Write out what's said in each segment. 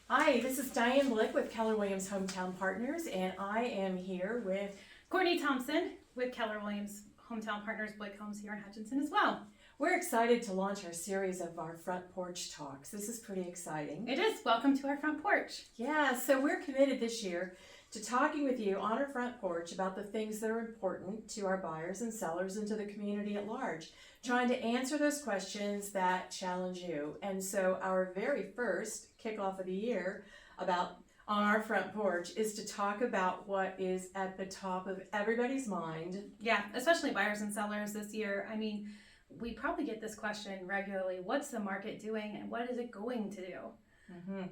Hi, this is Diane Blick with Keller Williams Hometown Partners, and I am here with. Courtney Thompson with Keller Williams Hometown Partners, Blick Homes here in Hutchinson as well. We're excited to launch our series of our Front Porch Talks. This is pretty exciting. It is. Welcome to our front porch. Yeah, so we're committed this year to talking with you on our front porch about the things that are important to our buyers and sellers and to the community at large, trying to answer those questions that challenge you. And so our very first kickoff of the year about on our front porch is to talk about what is at the top of everybody's mind. Yeah, especially buyers and sellers this year. I mean, we probably get this question regularly. What's the market doing and what is it going to do? Mm-hmm.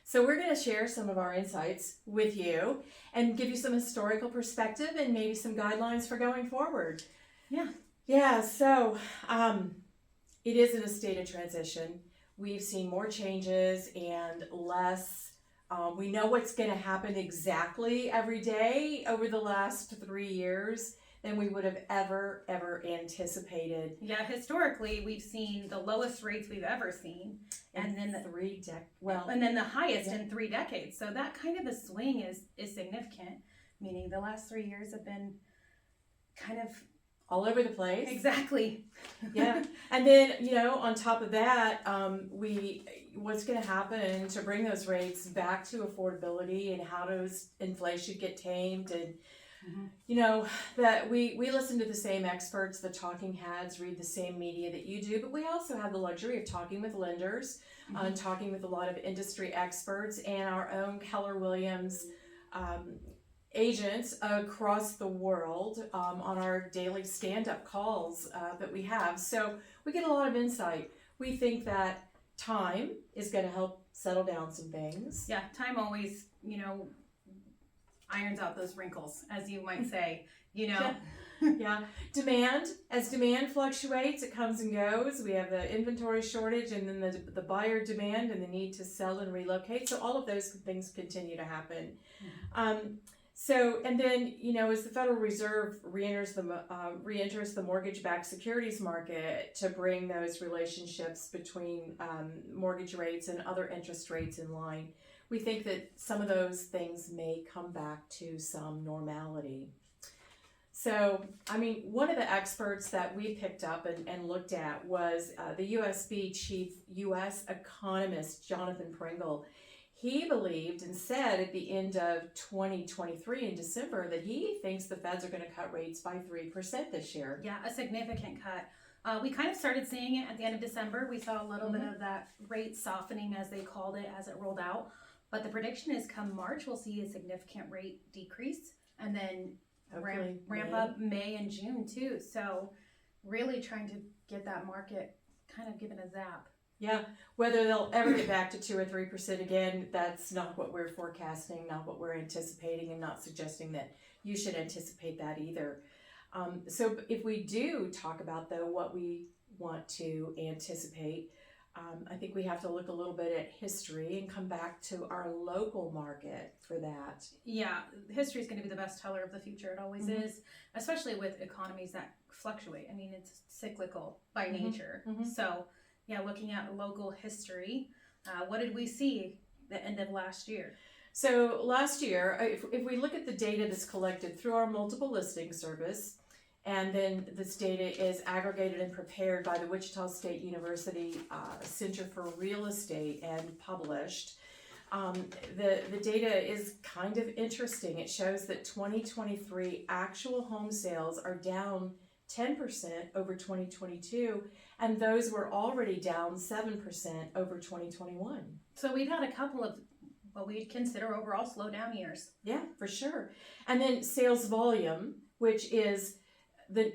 So we're going to share some of our insights with you and give you some historical perspective and maybe some guidelines for going forward. Yeah, so it is in a state of transition. We've seen more changes and less. We know what's going to happen exactly every day over the last 3 years than we would have ever anticipated. Yeah, historically, we've seen the lowest rates we've ever seen. And then and then the highest in 3 decades. So that kind of a swing is significant, meaning the last 3 years have been kind of all over the place. Exactly. Yeah. And then, on top of that, what's going to happen to bring those rates back to affordability, and how does inflation get tamed? And that we listen to the same experts, the talking heads, read the same media that you do, but we also have the luxury of talking with lenders, talking with a lot of industry experts, and our own Keller Williams agents across the world on our daily stand-up calls that we have. So we get a lot of insight. We think that time is going to help settle down some things. Yeah, time always, irons out those wrinkles, as you might say, Yeah. As demand fluctuates, it comes and goes. We have the inventory shortage, and then the buyer demand and the need to sell and relocate. So all of those things continue to happen. And then, as the Federal Reserve re-enters the mortgage-backed securities market to bring those relationships between mortgage rates and other interest rates in line, we think that some of those things may come back to some normality. So, one of the experts that we picked up and looked at was the USB chief U.S. economist, Jonathan Pringle. He believed and said at the end of 2023 in December that he thinks the Feds are going to cut rates by 3% this year. Yeah, a significant cut. We kind of started seeing it at the end of December. We saw a little bit of that rate softening, as they called it, as it rolled out. But the prediction is come March, we'll see a significant rate decrease, and then ramp up May and June too. So really trying to get that market kind of given a zap. Yeah, whether they'll ever get back to 2 or 3% again, that's not what we're forecasting, not what we're anticipating, and not suggesting that you should anticipate that either. So if we do talk about, though, what we want to anticipate, I think we have to look a little bit at history and come back to our local market for that. Yeah, history is going to be the best teller of the future. It always is, especially with economies that fluctuate. I mean, it's cyclical by nature. So, yeah, looking at local history, what did we see the end of last year? So last year, if we look at the data that's collected through our multiple listing service, and then this data is aggregated and prepared by the Wichita State University Center for Real Estate and published. The data is kind of interesting. It shows that 2023 actual home sales are down 10% over 2022, and those were already down 7% over 2021. So we've had a couple of what we'd consider overall slowdown years. Yeah, for sure. And then sales volume, which is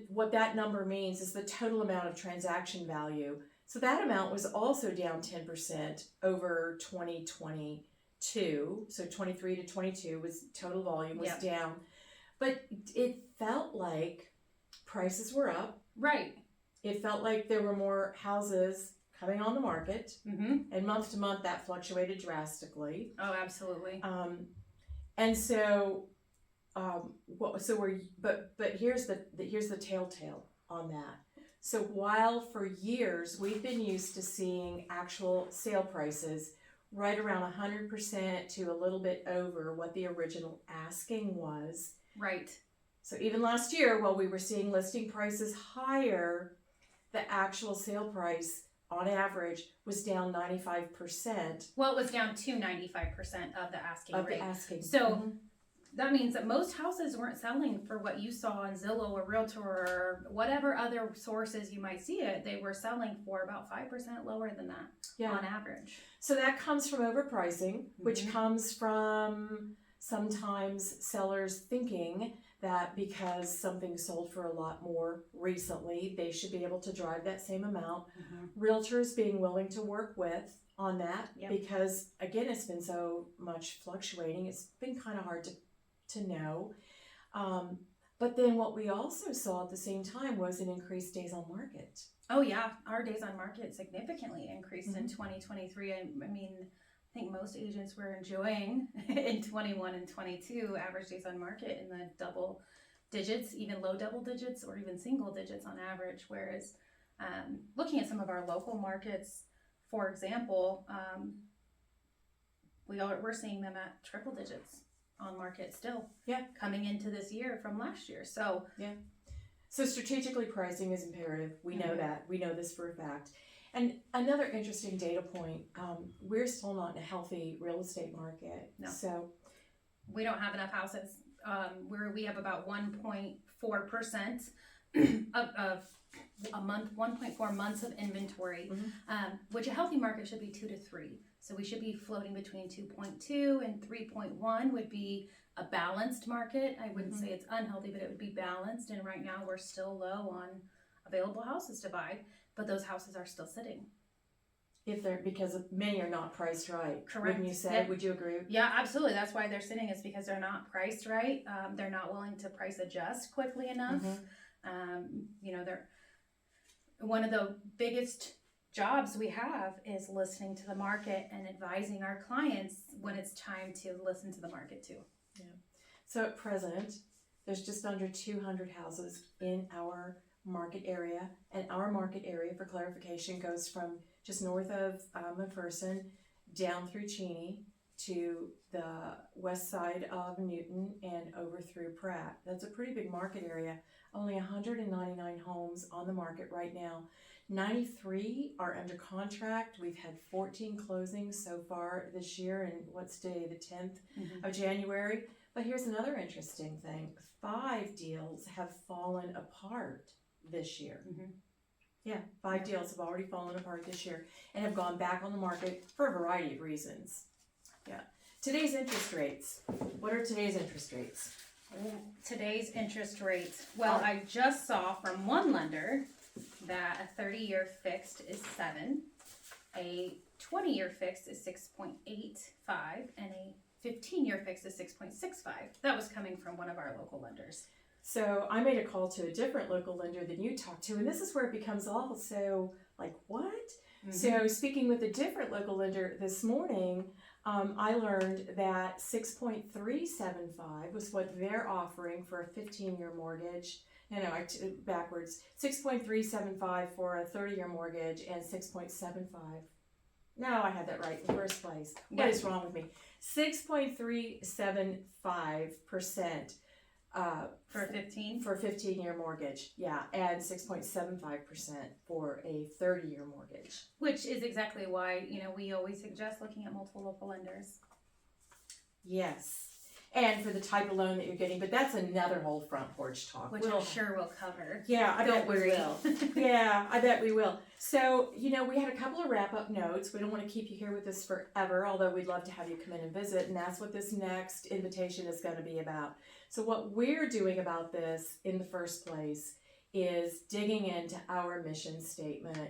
what that number means is the total amount of transaction value. So that amount was also down 10% over 2022. So 23 to 22 was total volume was down. But it felt like prices were up. Right. It felt like there were more houses coming on the market. And month to month that fluctuated drastically. Oh, absolutely. And so but here's the telltale on that. So while for years we've been used to seeing actual sale prices right around 100% to a little bit over what the original asking was. Right. So even last year, while we were seeing listing prices higher, the actual sale price on average was down 95% Well, it was down to 95% of the asking of rate. the asking. So that means that most houses weren't selling for what you saw on Zillow or Realtor or whatever other sources you might see it. They were selling for about 5% lower than that on average. So that comes from overpricing, which Mhm. comes from sometimes sellers thinking that because something sold for a lot more recently, they should be able to drive that same amount. Realtors being willing to work with on that Yep. because again, it's been so much fluctuating. It's been kind of hard to know. But then what we also saw at the same time was an increased days on market. Oh yeah, our days on market significantly increased in 2023. I mean, I think most agents were enjoying in 21 and 22 average days on market in the double digits, even low double digits, or even single digits on average. Whereas looking at some of our local markets, for example, we're seeing them at triple digits on market still. Yeah. Coming into this year from last year. So So strategically pricing is imperative. We know that. We know this for a fact. And another interesting data point, we're still not in a healthy real estate market. No. So we don't have enough houses. We have about 1.4% of a month, 1.4 months of inventory, which a healthy market should be 2 to 3. So we should be floating between 2.2 and 3.1 would be a balanced market. I wouldn't say it's unhealthy, but it would be balanced. And right now we're still low on available houses to buy, but those houses are still sitting. if they're, because many are not priced right. Correct. Wouldn't you say? Yep. Would you agree? Yeah, absolutely. That's why they're sitting, is because they're not priced right. They're not willing to price adjust quickly enough. They're one of the biggest jobs we have is listening to the market and advising our clients when it's time to listen to the market too. Yeah. So at present, there's just under 200 houses in our market area, and our market area, for clarification, goes from just north of McPherson down through Cheney to the west side of Newton and over through Pratt. That's a pretty big market area. Only 199 homes on the market right now. 93 are under contract. We've had 14 closings so far this year, and what's today, the 10th of January. But here's another interesting thing. 5 deals have fallen apart this year. Yeah, 5 deals have already fallen apart this year and have gone back on the market for a variety of reasons. Yeah. Today's interest rates. What are today's interest rates? Today's interest rates. Well, I just saw from one lender that a 30-year fixed is 7, a 20-year fixed is 6.85, and a 15-year fixed is 6.65. That was coming from one of our local lenders. So I made a call to a different local lender than you talked to, and this is where it becomes all so like, what? So speaking with a different local lender this morning, I learned that 6.375 was what they're offering for a 15-year mortgage. Backwards. 6.375 for a 30-year mortgage and 6.75. No, I had that right in the first place. What is wrong with me? 6.375% for 15? For a 15-year mortgage, yeah, and 6.75% for a 30-year mortgage. Which is exactly why, we always suggest looking at multiple local lenders. Yes. And for the type of loan that you're getting, but that's another whole front porch talk. Which I'm sure we'll cover. Yeah, I bet we worry. will. Yeah, I bet we will. So, we had a couple of wrap-up notes. We don't want to keep you here with us forever, although we'd love to have you come in and visit, and that's what this next invitation is going to be about. So what we're doing about this in the first place is digging into our mission statement.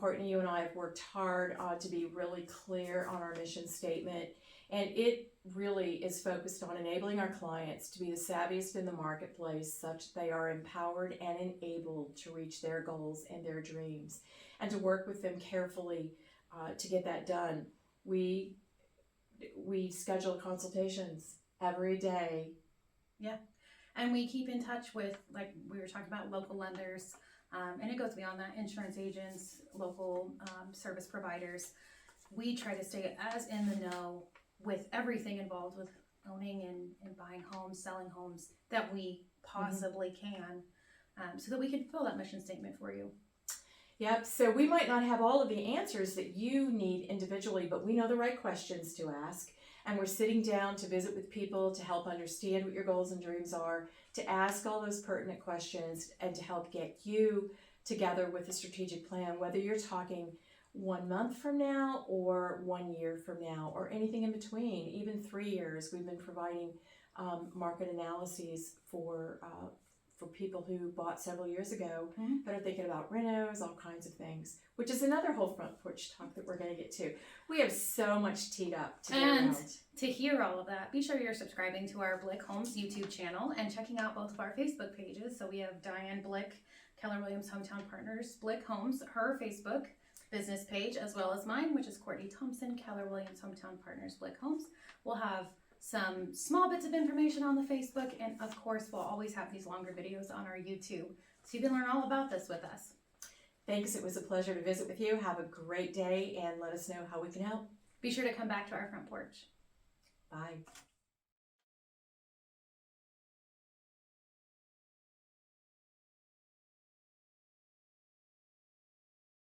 Courtney, you and I have worked hard to be really clear on our mission statement, and it really is focused on enabling our clients to be the savviest in the marketplace such that they are empowered and enabled to reach their goals and their dreams, and to work with them carefully to get that done. We schedule consultations every day. Yeah, and we keep in touch with, like we were talking about, local lenders, and it goes beyond that, insurance agents, local service providers. we try to stay as in the know with everything involved with owning and buying homes, selling homes that we possibly can, so that we can fulfill that mission statement for you. Yep, so we might not have all of the answers that you need individually, but we know the right questions to ask. And we're sitting down to visit with people to help understand what your goals and dreams are, to ask all those pertinent questions, and to help get you together with a strategic plan, whether you're talking 1 month from now or 1 year from now or anything in between, even 3 years. We've been providing market analyses for people who bought several years ago that are thinking about renos, all kinds of things, which is another whole front porch talk that we're going to get to. We have so much teed up to get And around. to hear all of that, be sure you're subscribing to our Blick Homes YouTube channel and checking out both of our Facebook pages. So we have Diane Blick, Keller Williams Hometown Partners, Blick Homes, her Facebook business page, as well as mine, which is Courtney Thompson, Keller Williams Hometown Partners, Blick Homes. We'll have some small bits of information on the Facebook, and of course we'll always have these longer videos on our YouTube, so you can learn all about this with us. Thanks, it was a pleasure to visit with you. Have a great day and let us know how we can help. Be sure to come back to our front porch. Bye.